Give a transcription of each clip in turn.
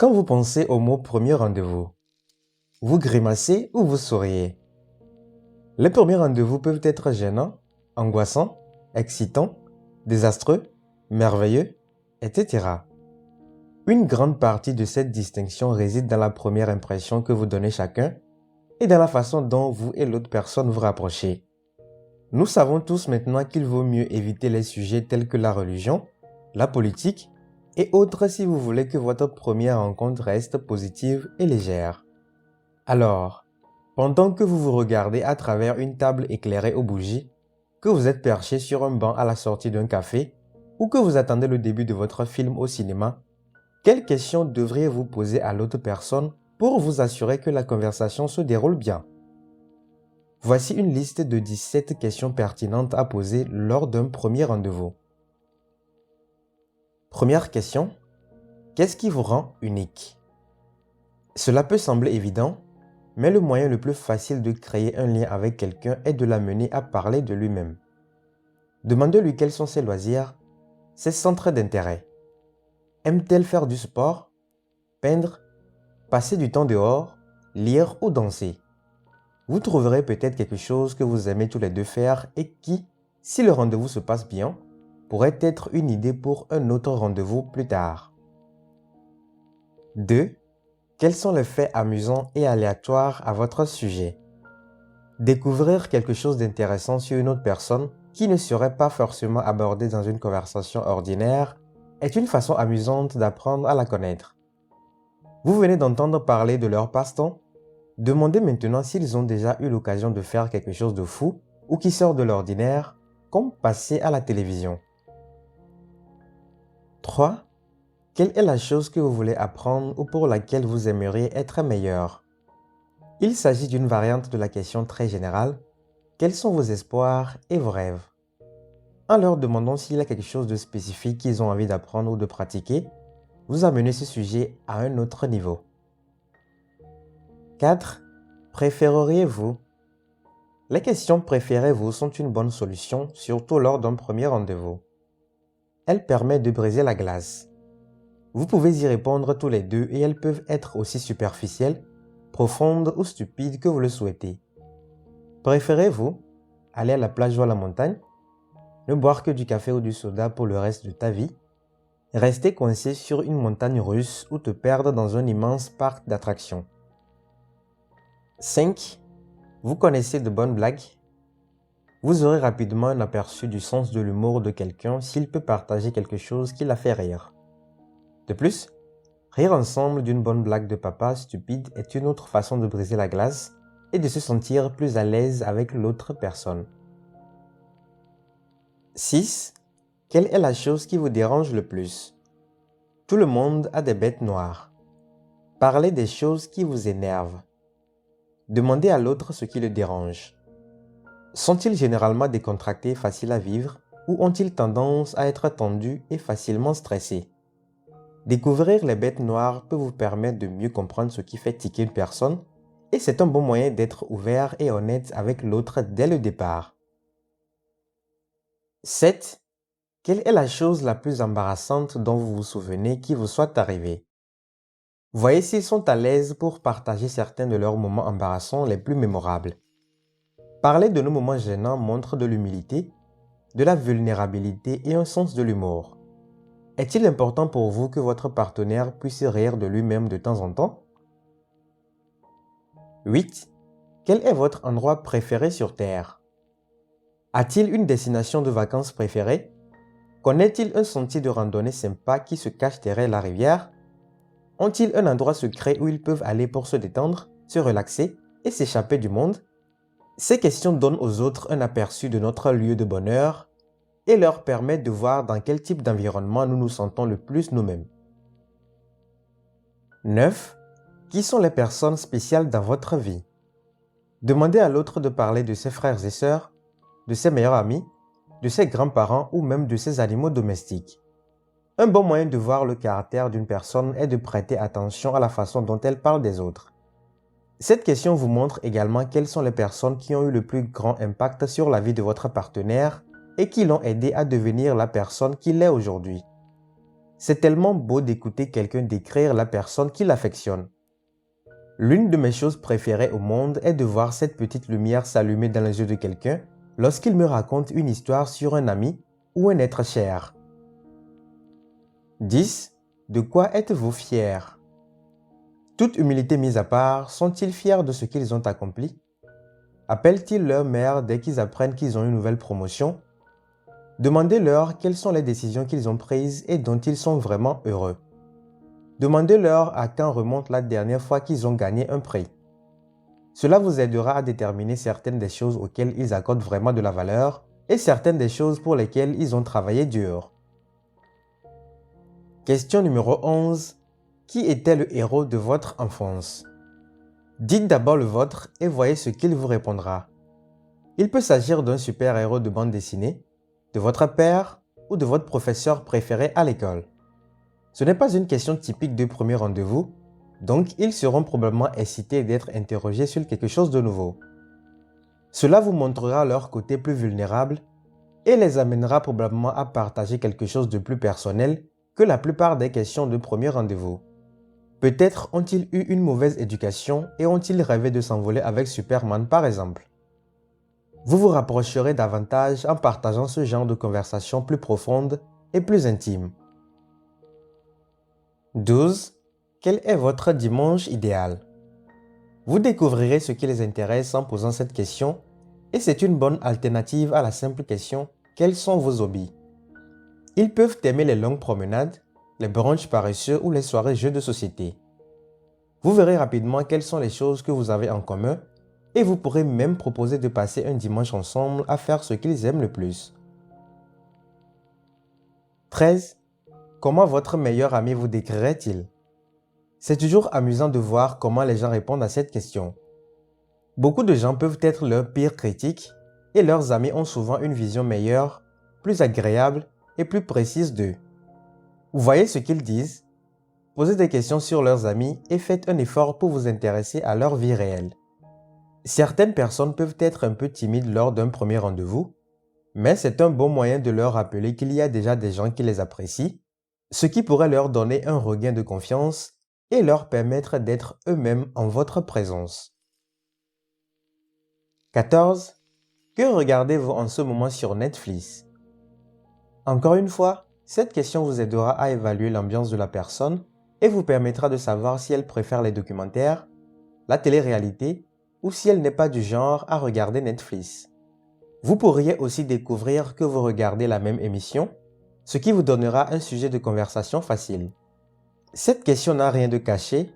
Quand vous pensez au mot premier rendez-vous, vous grimacez ou vous souriez? Les premiers rendez-vous peuvent être gênants, angoissants, excitants, désastreux, merveilleux, etc. Une grande partie de cette distinction réside dans la première impression que vous donnez chacun et dans la façon dont vous et l'autre personne vous rapprochez. Nous savons tous maintenant qu'il vaut mieux éviter les sujets tels que la religion, la politique et autres si vous voulez que votre première rencontre reste positive et légère. Alors, pendant que vous vous regardez à travers une table éclairée aux bougies, que vous êtes perché sur un banc à la sortie d'un café ou que vous attendez le début de votre film au cinéma, quelles questions devriez-vous poser à l'autre personne pour vous assurer que la conversation se déroule bien? Voici une liste de 17 questions pertinentes à poser lors d'un premier rendez-vous. Première question. Qu'est-ce qui vous rend unique? Cela peut sembler évident, mais le moyen le plus facile de créer un lien avec quelqu'un est de l'amener à parler de lui-même. Demandez-lui quels sont ses loisirs, ses centres d'intérêt. Aime-t-elle faire du sport, peindre, passer du temps dehors, lire ou danser? Vous trouverez peut-être quelque chose que vous aimez tous les deux faire et qui, si le rendez-vous se passe bien, pourrait être une idée pour un autre rendez-vous plus tard. 2. Quels sont les faits amusants et aléatoires à votre sujet? Découvrir quelque chose d'intéressant sur une autre personne qui ne serait pas forcément abordé dans une conversation ordinaire est une façon amusante d'apprendre à la connaître. Vous venez d'entendre parler de leur passe-temps? Demandez maintenant s'ils ont déjà eu l'occasion de faire quelque chose de fou ou qui sort de l'ordinaire, comme passer à la télévision. 3. Quelle est la chose que vous voulez apprendre ou pour laquelle vous aimeriez être meilleur? Il s'agit d'une variante de la question très générale. Quels sont vos espoirs et vos rêves? En leur demandant s'il y a quelque chose de spécifique qu'ils ont envie d'apprendre ou de pratiquer, vous amenez ce sujet à un autre niveau. 4. Préféreriez-vous? Les questions préférez-vous sont une bonne solution, surtout lors d'un premier rendez-vous. Elles permettent de briser la glace. Vous pouvez y répondre tous les deux et elles peuvent être aussi superficielles, profondes ou stupides que vous le souhaitez. Préférez-vous aller à la plage ou à la montagne? Ne boire que du café ou du soda pour le reste de ta vie? Rester coincé sur une montagne russe ou te perdre dans un immense parc d'attractions? 5. Vous connaissez de bonnes blagues? Vous aurez rapidement un aperçu du sens de l'humour de quelqu'un s'il peut partager quelque chose qui l'a fait rire. De plus, rire ensemble d'une bonne blague de papa stupide est une autre façon de briser la glace et de se sentir plus à l'aise avec l'autre personne. 6. Quelle est la chose qui vous dérange le plus? Tout le monde a des bêtes noires. Parlez des choses qui vous énervent. Demandez à l'autre ce qui le dérange. Sont-ils généralement décontractés, faciles à vivre, ou ont-ils tendance à être tendus et facilement stressés? Découvrir les bêtes noires peut vous permettre de mieux comprendre ce qui fait tiquer une personne, et c'est un bon moyen d'être ouvert et honnête avec l'autre dès le départ. 7. Quelle est la chose la plus embarrassante dont vous vous souvenez qui vous soit arrivée? Voyez s'ils sont à l'aise pour partager certains de leurs moments embarrassants les plus mémorables. Parler de nos moments gênants montre de l'humilité, de la vulnérabilité et un sens de l'humour. Est-il important pour vous que votre partenaire puisse rire de lui-même de temps en temps? 8. Quel est votre endroit préféré sur Terre? A-t-il une destination de vacances préférée? Connaît-il un sentier de randonnée sympa qui se cache derrière la rivière? Ont-ils un endroit secret où ils peuvent aller pour se détendre, se relaxer et s'échapper du monde? Ces questions donnent aux autres un aperçu de notre lieu de bonheur et leur permettent de voir dans quel type d'environnement nous nous sentons le plus nous-mêmes. 9. Qui sont les personnes spéciales dans votre vie? Demandez à l'autre de parler de ses frères et sœurs, de ses meilleurs amis, de ses grands-parents ou même de ses animaux domestiques. Un bon moyen de voir le caractère d'une personne est de prêter attention à la façon dont elle parle des autres. Cette question vous montre également quelles sont les personnes qui ont eu le plus grand impact sur la vie de votre partenaire et qui l'ont aidé à devenir la personne qu'il est aujourd'hui. C'est tellement beau d'écouter quelqu'un décrire la personne qu'il affectionne. L'une de mes choses préférées au monde est de voir cette petite lumière s'allumer dans les yeux de quelqu'un lorsqu'il me raconte une histoire sur un ami ou un être cher. 10. De quoi êtes-vous fiers? Toute humilité mise à part, sont-ils fiers de ce qu'ils ont accompli? Appellent-ils leur mère dès qu'ils apprennent qu'ils ont une nouvelle promotion? Demandez-leur quelles sont les décisions qu'ils ont prises et dont ils sont vraiment heureux. Demandez-leur à quand remonte la dernière fois qu'ils ont gagné un prix. Cela vous aidera à déterminer certaines des choses auxquelles ils accordent vraiment de la valeur et certaines des choses pour lesquelles ils ont travaillé dur. Question numéro 11. Qui était le héros de votre enfance? Dites d'abord le vôtre et voyez ce qu'il vous répondra. Il peut s'agir d'un super-héros de bande dessinée, de votre père ou de votre professeur préféré à l'école. Ce n'est pas une question typique de premier rendez-vous, donc ils seront probablement excités d'être interrogés sur quelque chose de nouveau. Cela vous montrera leur côté plus vulnérable et les amènera probablement à partager quelque chose de plus personnel que la plupart des questions de premier rendez-vous. Peut-être ont-ils eu une mauvaise éducation et ont-ils rêvé de s'envoler avec Superman par exemple. Vous vous rapprocherez davantage en partageant ce genre de conversation plus profonde et plus intime. 12. Quel est votre dimanche idéal? Vous découvrirez ce qui les intéresse en posant cette question et c'est une bonne alternative à la simple question « Quels sont vos hobbies ?» Ils peuvent aimer les longues promenades, les brunchs paresseux ou les soirées jeux de société. Vous verrez rapidement quelles sont les choses que vous avez en commun et vous pourrez même proposer de passer un dimanche ensemble à faire ce qu'ils aiment le plus. 13. Comment votre meilleur ami vous décrirait-il? C'est toujours amusant de voir comment les gens répondent à cette question. Beaucoup de gens peuvent être leurs pires critiques et leurs amis ont souvent une vision meilleure, plus agréable et plus précise d'eux. Vous voyez ce qu'ils disent? Posez des questions sur leurs amis et faites un effort pour vous intéresser à leur vie réelle. Certaines personnes peuvent être un peu timides lors d'un premier rendez-vous, mais c'est un bon moyen de leur rappeler qu'il y a déjà des gens qui les apprécient, ce qui pourrait leur donner un regain de confiance et leur permettre d'être eux-mêmes en votre présence. 14. Que regardez-vous en ce moment sur Netflix? Encore une fois, cette question vous aidera à évaluer l'ambiance de la personne et vous permettra de savoir si elle préfère les documentaires, la télé-réalité ou si elle n'est pas du genre à regarder Netflix. Vous pourriez aussi découvrir que vous regardez la même émission, ce qui vous donnera un sujet de conversation facile. Cette question n'a rien de caché,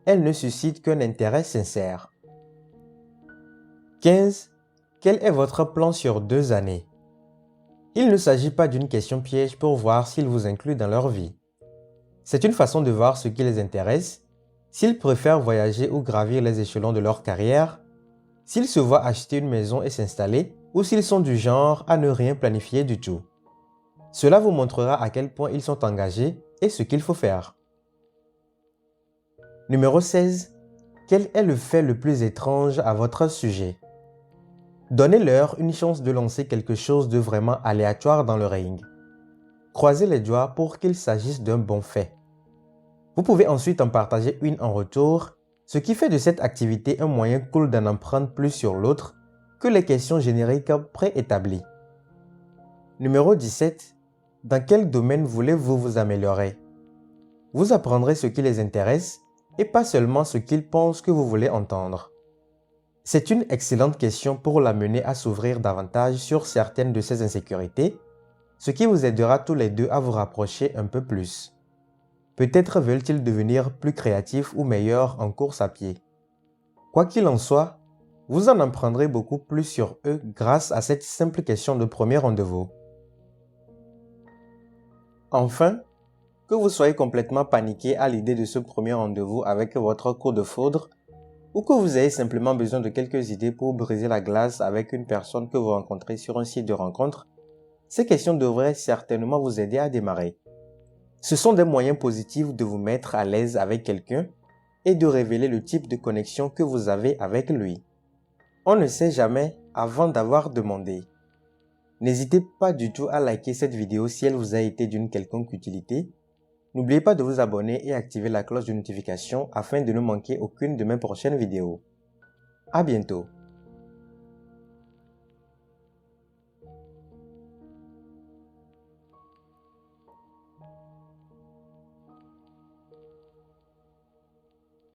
elle ne suscite qu'un intérêt sincère. 15. Quel est votre plan sur 2 années? Il ne s'agit pas d'une question piège pour voir s'ils vous incluent dans leur vie. C'est une façon de voir ce qui les intéresse, s'ils préfèrent voyager ou gravir les échelons de leur carrière, s'ils se voient acheter une maison et s'installer, ou s'ils sont du genre à ne rien planifier du tout. Cela vous montrera à quel point ils sont engagés et ce qu'il faut faire. Numéro 16. Quel est le fait le plus étrange à votre sujet? Donnez-leur une chance de lancer quelque chose de vraiment aléatoire dans le ring. Croisez les doigts pour qu'il s'agisse d'un bon fait. Vous pouvez ensuite en partager une en retour, ce qui fait de cette activité un moyen cool d'en apprendre plus sur l'autre que les questions génériques préétablies. Numéro 17. Dans quel domaine voulez-vous vous améliorer? Vous apprendrez ce qui les intéresse et pas seulement ce qu'ils pensent que vous voulez entendre. C'est une excellente question pour l'amener à s'ouvrir davantage sur certaines de ses insécurités, ce qui vous aidera tous les deux à vous rapprocher un peu plus. Peut-être veulent-ils devenir plus créatifs ou meilleurs en course à pied. Quoi qu'il en soit, vous en apprendrez beaucoup plus sur eux grâce à cette simple question de premier rendez-vous. Enfin, que vous soyez complètement paniqué à l'idée de ce premier rendez-vous avec votre coup de foudre, ou que vous ayez simplement besoin de quelques idées pour briser la glace avec une personne que vous rencontrez sur un site de rencontre, ces questions devraient certainement vous aider à démarrer. Ce sont des moyens positifs de vous mettre à l'aise avec quelqu'un et de révéler le type de connexion que vous avez avec lui. On ne sait jamais avant d'avoir demandé. N'hésitez pas du tout à liker cette vidéo si elle vous a été d'une quelconque utilité N'oubliez pas de vous abonner et activer la cloche de notification afin de ne manquer aucune de mes prochaines vidéos. À bientôt.